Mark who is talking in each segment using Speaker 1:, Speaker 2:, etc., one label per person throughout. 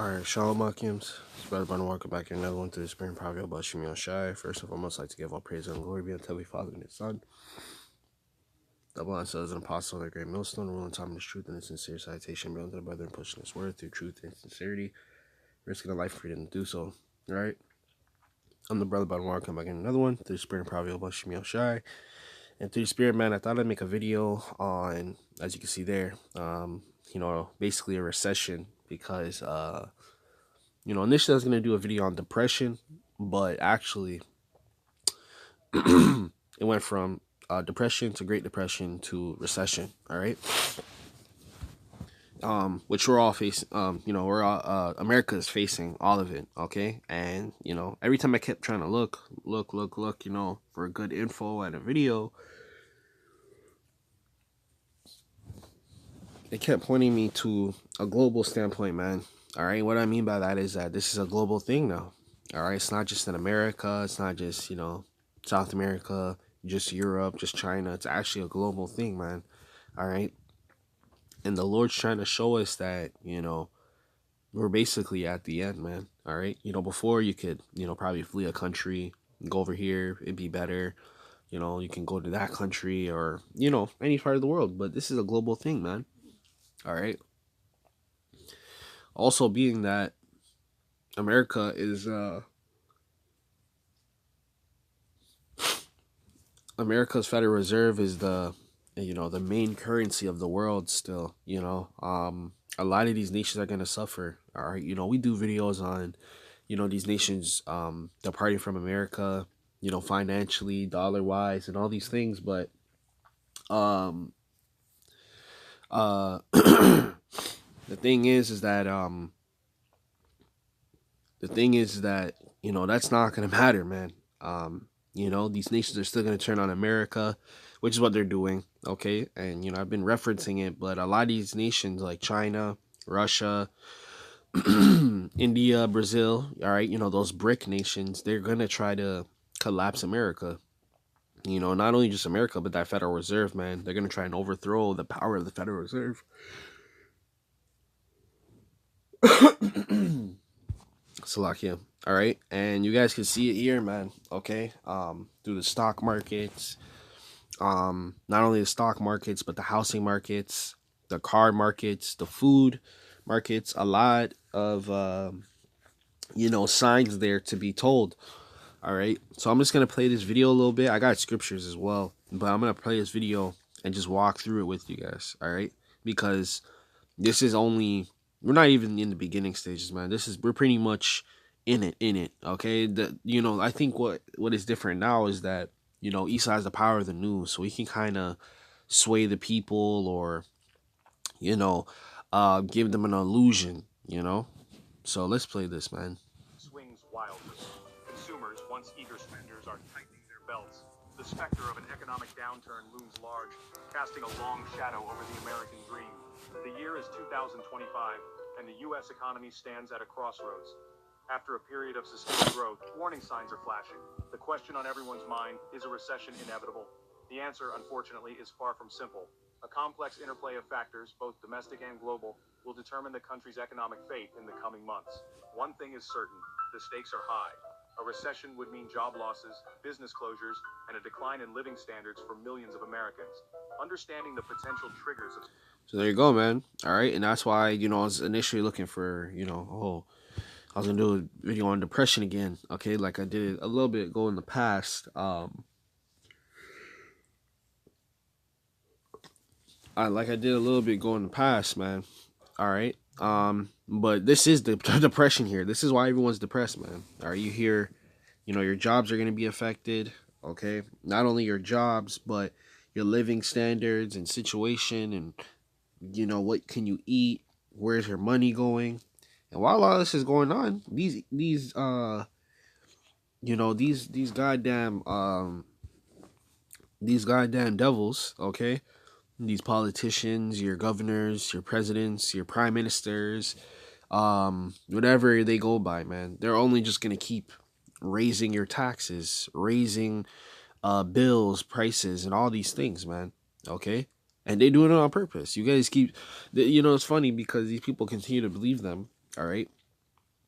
Speaker 1: Alright, Shalom Akims. It's Barak, welcome back to another one to the Spirit and Power about Sham Yahawashi. First of all, I must like to give all praise and glory be unto Heavenly Father and His Son. Double on as an apostle of the great millstone, ruling time in His truth and His sincere citation, be unto the brethren, pushing His word through truth and sincerity, risking a life freedom to do so. Alright, I'm the brother Barak, welcome back in another one through the Spirit and Power about Sham Yahawashi. And through the Spirit, man, I thought I'd make a video on, as you can see there, basically a recession because initially I was going to do a video on depression, but actually it went from depression to Great Depression to recession. All right. Which we're all facing, America is facing all of it. Okay. And, every time I kept trying to look, for good info and a video, it kept pointing me to a global standpoint, man. All right. What I mean by that is that this is a global thing now. All right. It's not just in America. It's not just, South America, just Europe, just China. It's actually a global thing, man. All right. And the Lord's trying to show us that, we're basically at the end, man. All right. Before you could, probably flee a country, go over here, it'd be better. You can go to that country or, any part of the world. But this is a global thing, man. All right. Also being that America is America's Federal Reserve is the main currency of the world still. A lot of these nations are going to suffer. All right. We do videos on, these nations departing from America, financially, dollar wise and all these things. But the thing is that that's not going to matter, man. These nations are still going to turn on America, which is what they're doing, okay? And, I've been referencing it, but a lot of these nations like China, Russia, India, Brazil, all right, those BRIC nations, they're going to try to collapse America. Not only just America, but that Federal Reserve, man. They're going to try and overthrow the power of the Federal Reserve. Salakia. All right, and you guys can see it here, man. Okay, through the stock markets, not only the stock markets but the housing markets, the car markets, the food markets. A lot of signs there to be told. All right, so I'm just gonna play this video a little bit. I got scriptures as well, but I'm gonna play this video and just walk through it with you guys. All right, because this is only, we're not even in the beginning stages, man. We're pretty much in it. Okay. I think what is different now is that, Esau has the power of the news, so he can kind of sway the people or, give them an illusion, So let's play this, man.
Speaker 2: Swings wildly. Consumers, once eager spenders, are tightening their belts. The specter of an economic downturn looms large, casting a long shadow over the American dream. The year is 2025, and the U.S. economy stands at a crossroads. After a period of sustained growth, warning signs are flashing. The question on everyone's mind, is a recession inevitable? The answer, unfortunately, is far from simple. A complex interplay of factors, both domestic and global, will determine the country's economic fate in the coming months. One thing is certain, the stakes are high. A recession would mean job losses, business closures, and a decline in living standards for millions of Americans. Understanding the potential triggers of...
Speaker 1: So there you go, man. All right, and that's why, I was initially looking for, I was gonna do a video on depression again, okay, like I did a little bit ago in the past. Like I did a little bit ago in the past, man. All right. But this is the depression here. This is why everyone's depressed, man. All right, you hear, your jobs are gonna be affected, okay? Not only your jobs, but your living standards and situation, and what can you eat? Where's your money going? And while all this is going on, these goddamn devils, okay? These politicians, your governors, your presidents, your prime ministers, whatever they go by, man, they're only just gonna keep raising your taxes, raising bills, prices, and all these things, man. Okay? And they do it on purpose. You guys keep, it's funny because these people continue to believe them. All right.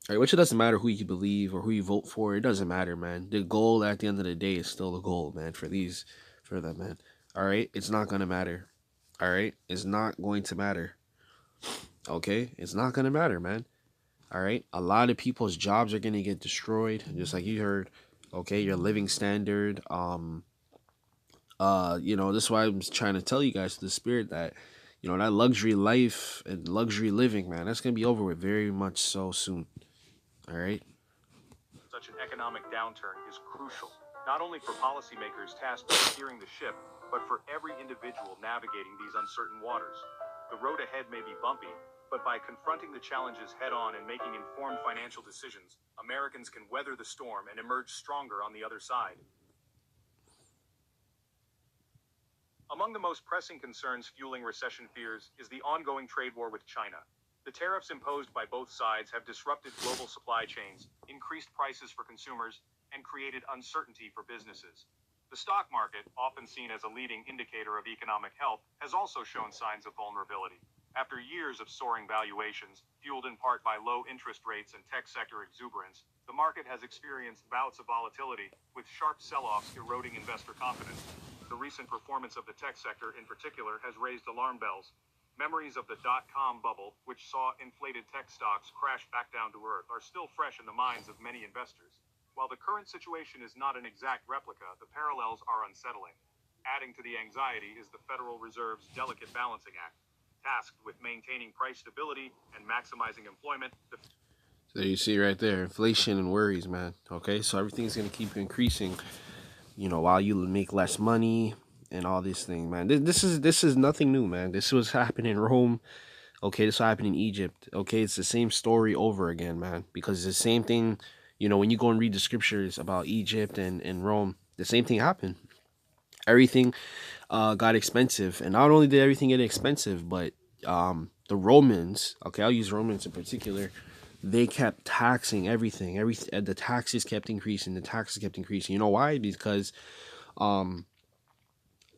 Speaker 1: Right, which it doesn't matter who you believe or who you vote for. It doesn't matter, man. The goal at the end of the day is still the goal, man. For them, man. All right, it's not gonna matter. All right, it's not going to matter. Okay, it's not gonna matter, man. All right, a lot of people's jobs are gonna get destroyed, just like you heard. Okay, your living standard. This is why I'm trying to tell you guys to the spirit that, that luxury life and luxury living, man, that's gonna be over with very much so soon. All right.
Speaker 2: Such an economic downturn is crucial, not only for policymakers tasked with steering the ship, but for every individual navigating these uncertain waters. The road ahead may be bumpy, but by confronting the challenges head on and making informed financial decisions, Americans can weather the storm and emerge stronger on the other side. Among the most pressing concerns fueling recession fears is the ongoing trade war with China. The tariffs imposed by both sides have disrupted global supply chains, increased prices for consumers, and created uncertainty for businesses. The stock market, often seen as a leading indicator of economic health, has also shown signs of vulnerability. After years of soaring valuations, fueled in part by low interest rates and tech sector exuberance, the market has experienced bouts of volatility, with sharp sell-offs eroding investor confidence. The recent performance of the tech sector in particular has raised alarm bells. Memories of the dot-com bubble, which saw inflated tech stocks crash back down to earth, are still fresh in the minds of many investors. While the current situation is not an exact replica, the parallels are unsettling. Adding to the anxiety is the Federal Reserve's delicate balancing act. Tasked with maintaining price stability and maximizing employment,
Speaker 1: So you see right there, inflation and worries, man. Okay, so everything's gonna keep increasing, while you make less money and all these things, man. This is nothing new, man. This was happening in Rome. Okay, this happened in Egypt. Okay, it's the same story over again, man. Because it's the same thing, when you go and read the scriptures about Egypt and Rome, the same thing happened. Everything got expensive, and not only did everything get expensive, but the Romans. Okay, I'll use Romans in particular. They kept taxing everything. The taxes kept increasing. The taxes kept increasing. You know why? Because um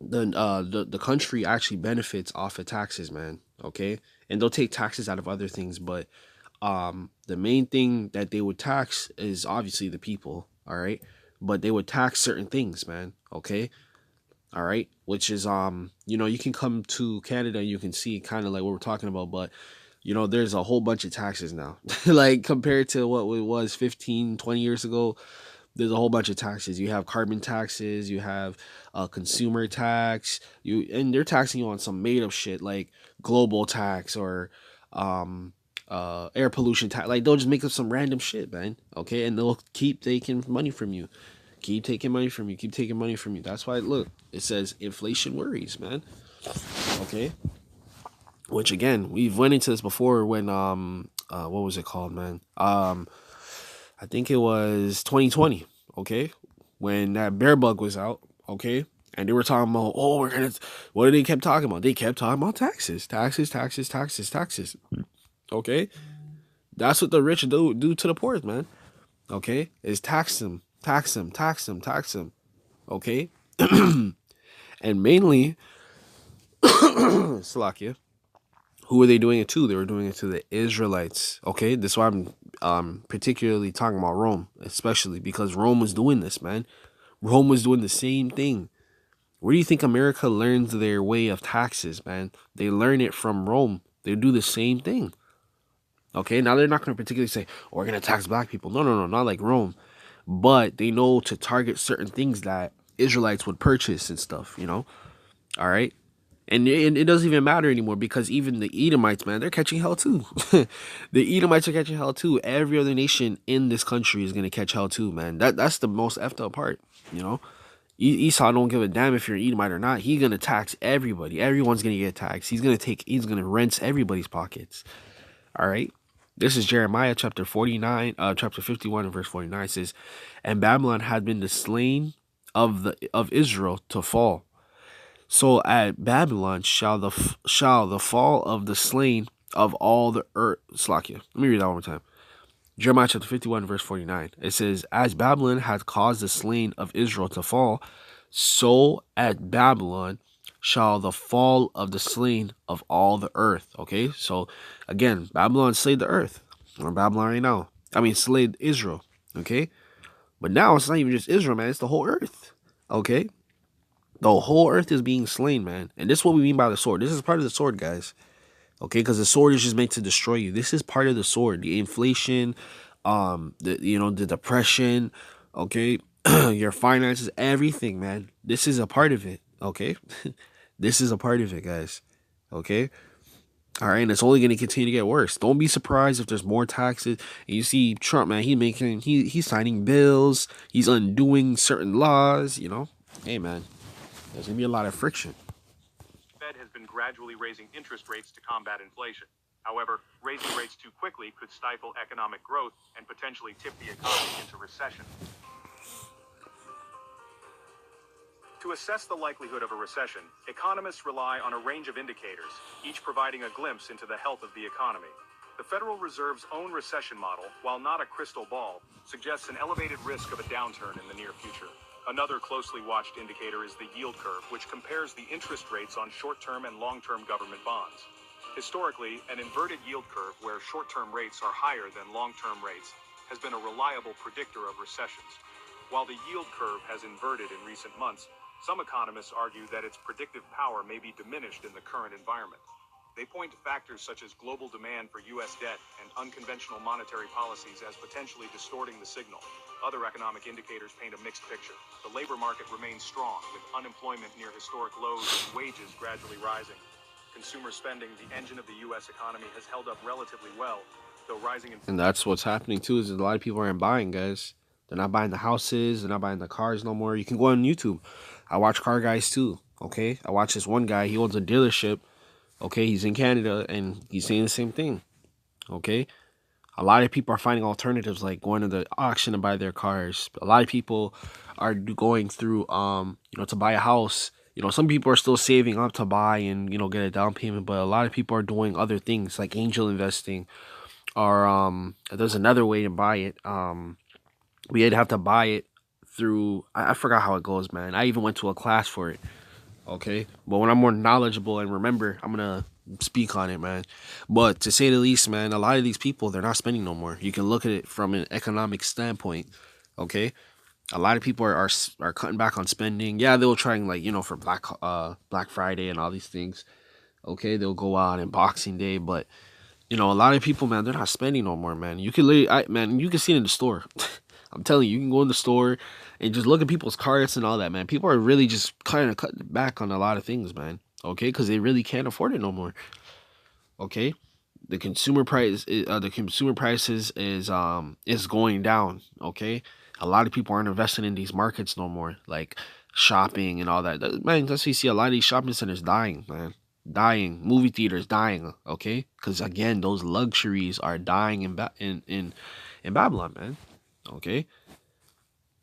Speaker 1: the country actually benefits off of taxes, man. Okay, and they'll take taxes out of other things, but the main thing that they would tax is obviously the people. All right, but they would tax certain things, man. Okay, all right, which is you can come to Canada and you can see kind of like what we're talking about, but there's a whole bunch of taxes now. Like compared to what it was 15, 20 years ago, there's a whole bunch of taxes. You have carbon taxes, you have consumer tax, and they're taxing you on some made up shit like global tax or air pollution tax. Like they'll just make up some random shit, man. Okay, and they'll keep taking money from you. Keep taking money from you. Keep taking money from you. That's why look, it says inflation worries, man. Okay. Which again, we've went into this before when what was it called, man? I think it was 2020, okay? When that bear bug was out, okay? And they were talking about, oh, what did they kept talking about? They kept talking about taxes, taxes, taxes, taxes, taxes. Okay? That's what the rich do to the poor, man. Okay? Is tax them, tax them, tax them, tax them. Okay? And mainly, Slovakia, who were they doing it to? They were doing it to the Israelites. Okay, that's why I'm particularly talking about Rome, especially because Rome was doing this, man. Rome was doing the same thing. Where do you think America learns their way of taxes, man? They learn it from Rome. They do the same thing. Okay, now they're not going to particularly say, oh, we're going to tax black people. No, no, no, not like Rome. But they know to target certain things that Israelites would purchase and stuff, All right. And it doesn't even matter anymore because even the Edomites, man, they're catching hell too. The Edomites are catching hell too. Every other nation in this country is gonna catch hell too, man. That's the most effed up part, Esau don't give a damn if you're an Edomite or not. He's gonna tax everybody. Everyone's gonna get taxed. He's gonna rent everybody's pockets. All right. This is Jeremiah chapter 49, chapter 51 and verse 49 says, and Babylon had been the slain of Israel to fall. So at Babylon shall the fall of the slain of all the earth. Slakia. Let me read that one more time. Jeremiah chapter 51, verse 49. It says, as Babylon had caused the slain of Israel to fall, so at Babylon shall the fall of the slain of all the earth. Okay, so again, Babylon slayed the earth. We're in Babylon right now. I mean, slayed Israel. Okay, but now it's not even just Israel, man. It's the whole earth. Okay, the whole earth is being slain, man. And this is what we mean by the sword. This is part of the sword, guys. Okay, because the sword is just meant to destroy you. This is part of the sword. The inflation, the depression, okay, your finances, everything, man. This is a part of it. Okay, this is a part of it, guys. Okay, all right, and it's only going to continue to get worse. Don't be surprised if there's more taxes. And you see Trump, man, he's signing bills, he's undoing certain laws. Hey, man, there's gonna be a lot of friction.
Speaker 2: The Fed has been gradually raising interest rates to combat inflation. However, raising rates too quickly could stifle economic growth and potentially tip the economy into recession. To assess the likelihood of a recession, economists rely on a range of indicators, each providing a glimpse into the health of the economy. The Federal Reserve's own recession model, while not a crystal ball, suggests an elevated risk of a downturn in the near future. Another closely watched indicator is the yield curve, which compares the interest rates on short-term and long-term government bonds. Historically, an inverted yield curve where short-term rates are higher than long-term rates has been a reliable predictor of recessions. While the yield curve has inverted in recent months, some economists argue that its predictive power may be diminished in the current environment. They point to factors such as global demand for U.S. debt and unconventional monetary policies as potentially distorting the signal. Other economic indicators paint a mixed picture. The labor market remains strong, with unemployment near historic lows and wages gradually rising. Consumer spending, the engine of the U.S. economy, has held up relatively well, though rising inflation.
Speaker 1: And that's what's happening too. Is a lot of people aren't buying, guys. They're not buying the houses. They're not buying the cars no more. You can go on YouTube. I watch car guys too. Okay, I watch this one guy. He owns a dealership. Okay, he's in Canada and he's saying the same thing. Okay, a lot of people are finding alternatives like going to the auction to buy their cars. A lot of people are going through to buy a house. Some people are still saving up to buy and get a down payment, but a lot of people are doing other things like angel investing, or there's another way to buy it. We'd have to buy it through, I forgot how it goes, man. I even went to a class for it. Okay, but when I'm more knowledgeable and remember, I'm gonna speak on it, man. But to say the least, man, a lot of these people, they're not spending no more. You can look at it from an economic standpoint. Okay, a lot of people are cutting back on spending. Yeah, they'll try and, like, for Black Friday and all these things. Okay, they'll go out and Boxing Day, but a lot of people, man, they're not spending no more, man. You can literally, man, you can see it in the store. I'm telling you, you can go in the store and just look at people's carts and all that, man. People are really just kind of cutting back on a lot of things, man. Okay, because they really can't afford it no more. Okay, the consumer prices is going down. Okay, a lot of people aren't investing in these markets no more, like shopping and all that. Man, that's why you see a lot of these shopping centers dying, man. Dying, movie theaters dying. Okay, because again, those luxuries are dying in Babylon, man. Okay,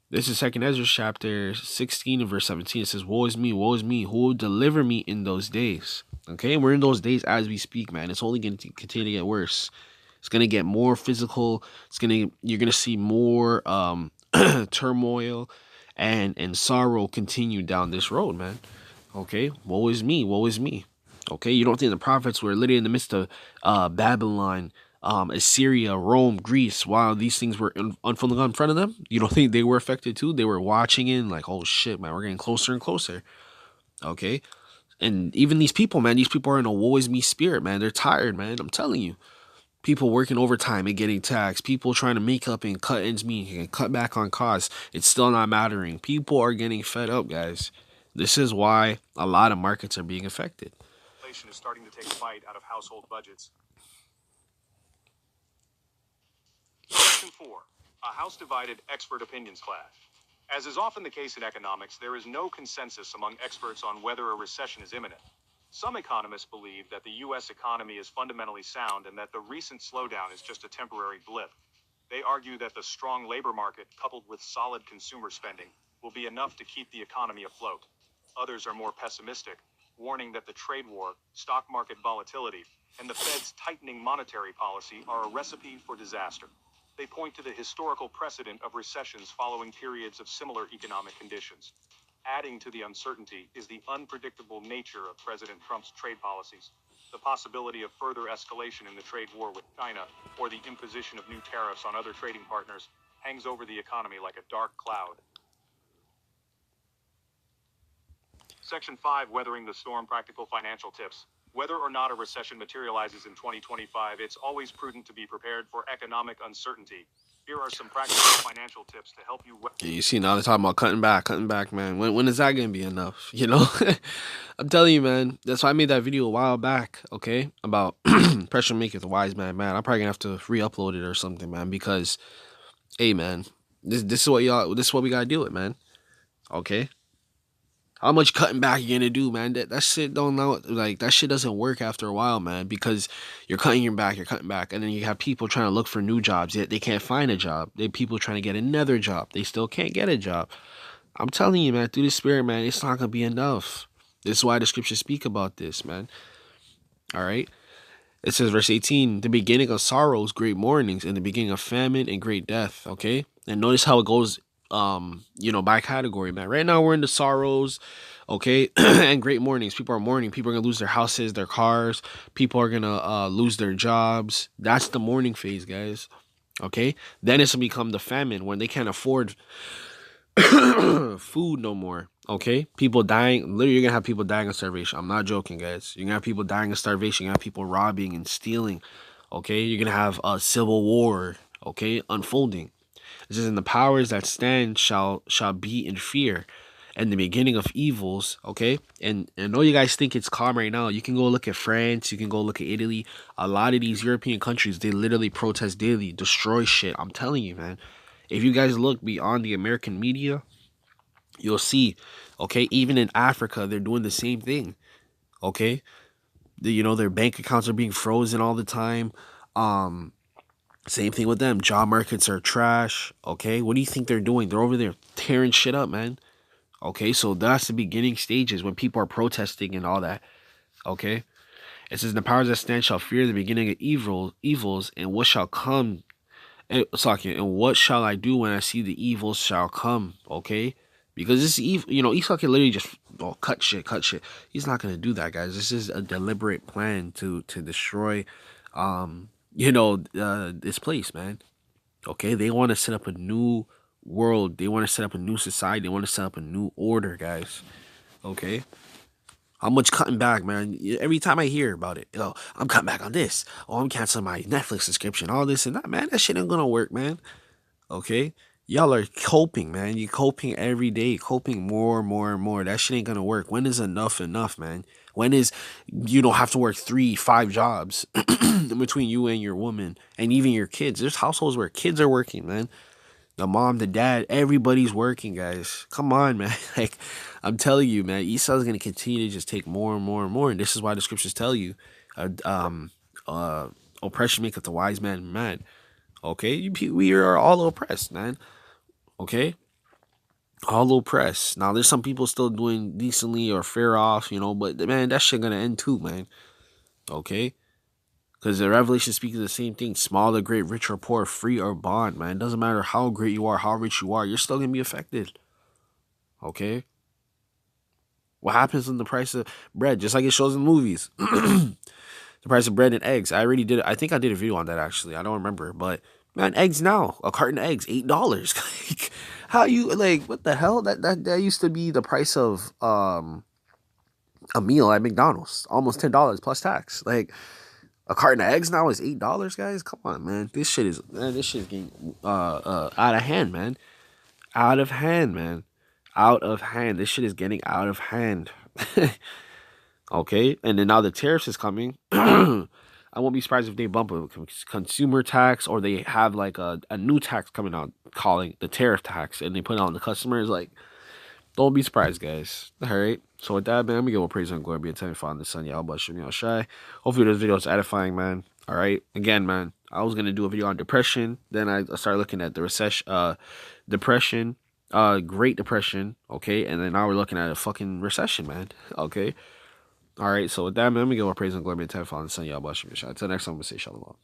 Speaker 1: this is Second Ezra chapter 16 and verse 17. It says, woe is me, who will deliver me in those days? Okay, we're in those days as we speak, man. It's only going to continue to get worse. It's going to get more physical. You're going to see more turmoil and sorrow continue down this road, man. Okay, woe is me, woe is me. Okay, you don't think the prophets were literally in the midst of Babylon, Assyria, Rome, Greece, while these things were unfolding in front of them? You don't think they were affected too? They were watching it like, oh shit, man, we're getting closer and closer. Okay, and even these people, man, these people are in a woe is me spirit, man. They're tired, man. I'm telling you. People working overtime and getting taxed. People trying to make up and cut ends meet and cut back on costs. It's still not mattering. People are getting fed up, guys. This is why a lot of markets are being affected.
Speaker 2: Inflation is starting to take a bite out of household budgets. Section 4. A House-divided expert opinions clash. As is often the case in economics, there is no consensus among experts on whether a recession is imminent. Some economists believe that the U.S. economy is fundamentally sound and that the recent slowdown is just a temporary blip. They argue that the strong labor market, coupled with solid consumer spending, will be enough to keep the economy afloat. Others are more pessimistic, warning that the trade war, stock market volatility, and the Fed's tightening monetary policy are a recipe for disaster. They point to the historical precedent of recessions following periods of similar economic conditions. Adding to the uncertainty is the unpredictable nature of President Trump's trade policies. The possibility of further escalation in the trade war with China or the imposition of new tariffs on other trading partners hangs over the economy like a dark cloud. Section 5, Weathering the Storm, Practical Financial Tips. Whether or not a recession materializes in 2025, it's always prudent to be prepared for economic uncertainty. Here are some practical financial tips to help you.
Speaker 1: Yeah, you see, now they're talking about cutting back, man. When is that gonna be enough? You know, I'm telling you, man. That's why I made that video a while back, okay, about pressure maketh the wise man. Man, I'm probably gonna have to re-upload it or something, man, because, hey, man, this is what we gotta deal with, man. Okay, how much cutting back you gonna do, man? That shit don't know, like, that shit doesn't work after a while, man, because you're cutting back, and then you have people trying to look for new jobs, yet they can't find a job. They people trying to get another job, they still can't get a job. I'm telling you, man, through the Spirit, man, it's not gonna be enough. This is why the scriptures speak about this, man. All right. It says, verse 18, the beginning of sorrows, great mournings, and the beginning of famine and great death. Okay. And notice how it goes, by category, man. Right now we're in the sorrows, okay, and great mournings. People are mourning. People are gonna lose their houses, their cars. People are gonna lose their jobs. That's the mourning phase, guys. Okay. Then it's gonna become the famine when they can't afford food no more. Okay, people dying. Literally, you're gonna have people dying of starvation. I'm not joking, guys. You're gonna have people dying of starvation. You're gonna have people robbing and stealing. Okay, you're gonna have a civil war. Okay, unfolding. It says, "And the powers that stand shall be in fear, and the beginning of evils." Okay, and I know you guys think it's calm right now. You can go look at France. You can go look at Italy. A lot of these European countries, they literally protest daily, destroy shit. I'm telling you, man. If you guys look beyond the American media, you'll see, okay, even in Africa, they're doing the same thing, okay? Their bank accounts are being frozen all the time. Same thing with them. Job markets are trash, okay? What do you think they're doing? They're over there tearing shit up, man. Okay, so that's the beginning stages when people are protesting and all that, okay? It says, the powers that stand shall fear the beginning of evils, and what shall come. And what shall I do when I see the evils shall come? Okay, because this evil, Esau can literally just cut shit. He's not gonna do that, guys. This is a deliberate plan to destroy, this place, man. Okay, they want to set up a new world. They want to set up a new society. They want to set up a new order, guys. Okay. How much cutting back, man? Every time I hear about it, I'm cutting back on this. Oh, I'm canceling my Netflix subscription. All this and that, man. That shit ain't gonna work, man. Okay? Y'all are coping, man. You're coping every day. Coping more and more and more. That shit ain't gonna work. When is enough, man? When is you don't have to work 3-5 jobs in between you and your woman and even your kids? There's households where kids are working, man. The mom, the dad, everybody's working, guys. Come on, man. Like, I'm telling you, man, Esau's going to continue to just take more and more and more. And this is why the scriptures tell you, oppression maketh the wise man mad. Okay? We are all oppressed, man. Okay? All oppressed. Now, there's some people still doing decently or fair off, but, man, that shit going to end too, man. Okay? Because the Revelation speaks of the same thing. Small or great, rich or poor, free or bond, man. It doesn't matter how great you are, how rich you are. You're still going to be affected. Okay? What happens in the price of bread? Just like it shows in movies. The price of bread and eggs. I already did it. I think I did a video on that, actually. I don't remember. But, man, eggs now. A carton of eggs, $8. Like, how you, like, what the hell? That used to be the price of a meal at McDonald's. Almost $10 plus tax. Like, a carton of eggs now is $8, guys. Come on, man. This shit is getting out of hand, man. Out of hand, man. Out of hand. This shit is getting out of hand. Okay, and then now the tariffs is coming. I won't be surprised if they bump a consumer tax or they have like a new tax coming out calling the tariff tax, and they put it on the customers. Like, don't be surprised, guys. All right. So with that, man, I'm gonna give all praise and glory be unto the Father and the Son, Yahawashi. Hopefully this video is edifying, man. All right. Again, man, I was gonna do a video on depression. Then I started looking at the recession, depression, Great Depression. Okay, and then now we're looking at a fucking recession, man. Okay. All right. So with that, man, I'm gonna give all praise and glory be unto the Father and the Son, Yahawashi. Until next time, I'm gonna say shalom.